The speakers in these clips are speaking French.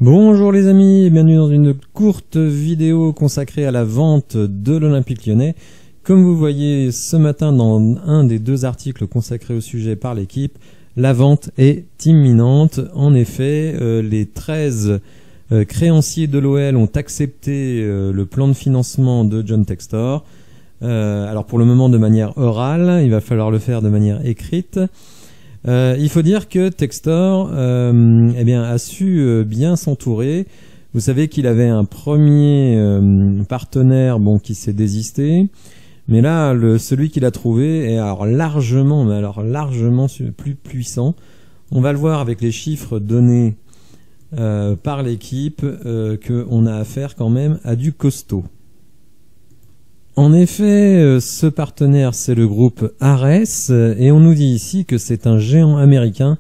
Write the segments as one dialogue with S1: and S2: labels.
S1: Bonjour les amis et bienvenue dans une courte vidéo consacrée à la vente de l'Olympique Lyonnais. Comme vous voyez ce matin dans un des deux articles consacrés au sujet par l'équipe, la vente est imminente. En effet, les 13 créanciers de l'OL ont accepté le plan de financement de John Textor. Alors pour le moment de manière orale, il va falloir le faire de manière écrite. Il faut dire que Textor a su bien s'entourer. Vous savez qu'il avait un premier partenaire qui s'est désisté, mais là celui qu'il a trouvé est largement plus puissant. On va le voir avec les chiffres donnés par l'équipe qu'on a affaire quand même à du costaud. En effet, ce partenaire, c'est le groupe Ares, et on nous dit ici que c'est un géant américain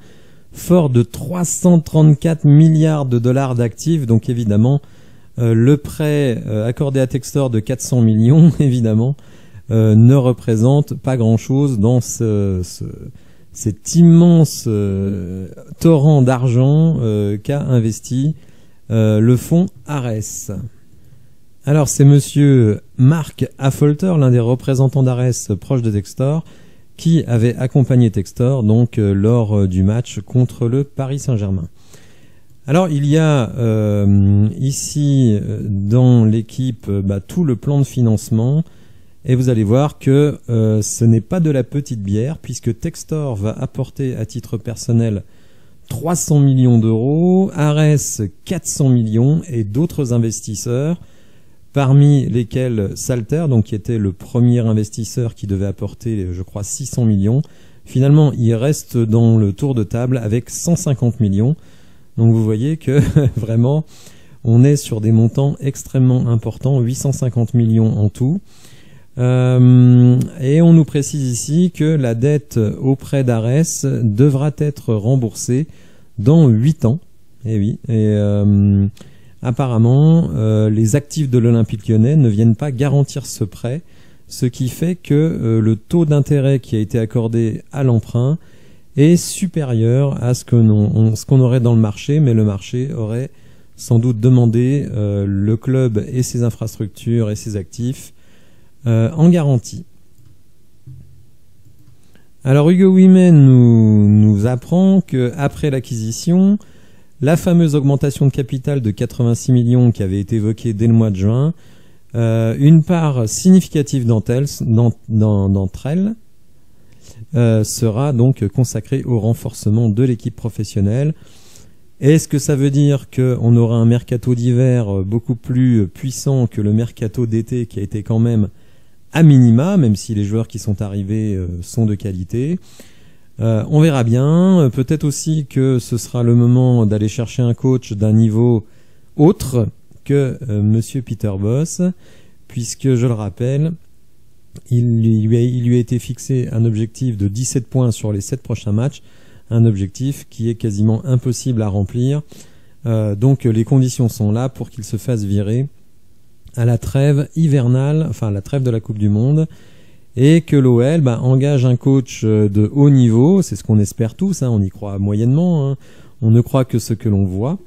S1: fort de 334 milliards de dollars d'actifs. Donc évidemment, le prêt accordé à Textor de 400 millions, évidemment, ne représente pas grand-chose dans cet immense torrent d'argent qu'a investi le fonds Ares. Alors c'est monsieur Mark Affolter, l'un des représentants d'Ares proche de Textor, qui avait accompagné Textor donc lors du match contre le Paris Saint-Germain. Alors il y a ici dans l'équipe tout le plan de financement et vous allez voir que ce n'est pas de la petite bière puisque Textor va apporter à titre personnel 300 millions d'euros, Ares 400 millions et d'autres investisseurs, parmi lesquels Salter, donc qui était le premier investisseur qui devait apporter, je crois, 600 millions. Finalement, il reste dans le tour de table avec 150 millions. Donc vous voyez que vraiment, on est sur des montants extrêmement importants, 850 millions en tout. Et on nous précise ici que la dette auprès d'Ares devra être remboursée dans 8 ans. Et oui, apparemment, les actifs de l'Olympique Lyonnais ne viennent pas garantir ce prêt, ce qui fait que le taux d'intérêt qui a été accordé à l'emprunt est supérieur à ce qu'on aurait dans le marché, mais le marché aurait sans doute demandé le club et ses infrastructures et ses actifs en garantie. Alors Hugo Wimen nous apprend qu'après l'acquisition, la fameuse augmentation de capital de 86 millions qui avait été évoquée dès le mois de juin, une part significative d'entre elles sera donc consacrée au renforcement de l'équipe professionnelle. Est-ce que ça veut dire qu'on aura un mercato d'hiver beaucoup plus puissant que le mercato d'été qui a été quand même à minima, même si les joueurs qui sont arrivés sont de qualité? On verra bien, peut-être aussi que ce sera le moment d'aller chercher un coach d'un niveau autre que monsieur Peter Bosz, puisque je le rappelle, il lui a été fixé un objectif de 17 points sur les 7 prochains matchs, un objectif qui est quasiment impossible à remplir. Donc les conditions sont là pour qu'il se fasse virer à la trêve hivernale, enfin à la trêve de la Coupe du Monde, et que l'OL engage un coach de haut niveau, c'est ce qu'on espère tous, on y croit moyennement, on ne croit que ce que l'on voit.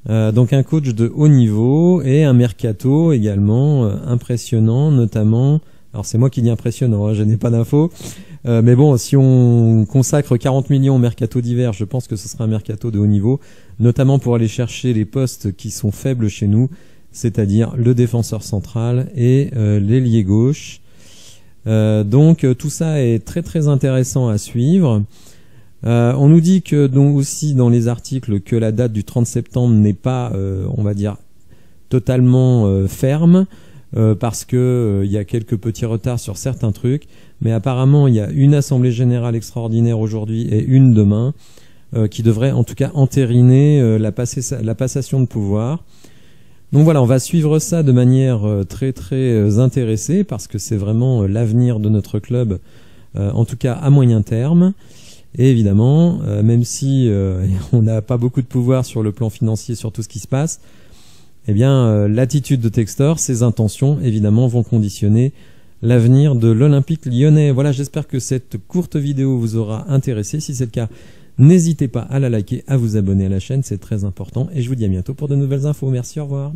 S1: Donc un coach de haut niveau et un mercato également impressionnant, notamment, alors c'est moi qui dis impressionnant, je n'ai pas d'infos, mais bon, si on consacre 40 millions au mercato d'hiver, je pense que ce sera un mercato de haut niveau, notamment pour aller chercher les postes qui sont faibles chez nous, c'est-à-dire le défenseur central et l'ailier gauche. Donc tout ça est très très intéressant à suivre. On nous dit que donc aussi dans les articles que la date du 30 septembre n'est pas on va dire totalement ferme parce que il y a quelques petits retards sur certains trucs, mais apparemment il y a une assemblée générale extraordinaire aujourd'hui et une demain qui devrait en tout cas entériner la passation de pouvoir. Donc voilà, on va suivre ça de manière très très intéressée parce que c'est vraiment l'avenir de notre club, en tout cas à moyen terme. Et évidemment, même si on n'a pas beaucoup de pouvoir sur le plan financier sur tout ce qui se passe, eh bien l'attitude de Textor, ses intentions évidemment vont conditionner l'avenir de l'Olympique Lyonnais. Voilà, j'espère que cette courte vidéo vous aura intéressé. Si c'est le cas, N'hésitez pas à la liker, à vous abonner à la chaîne, c'est très important. Et je vous dis à bientôt pour de nouvelles infos. Merci, au revoir.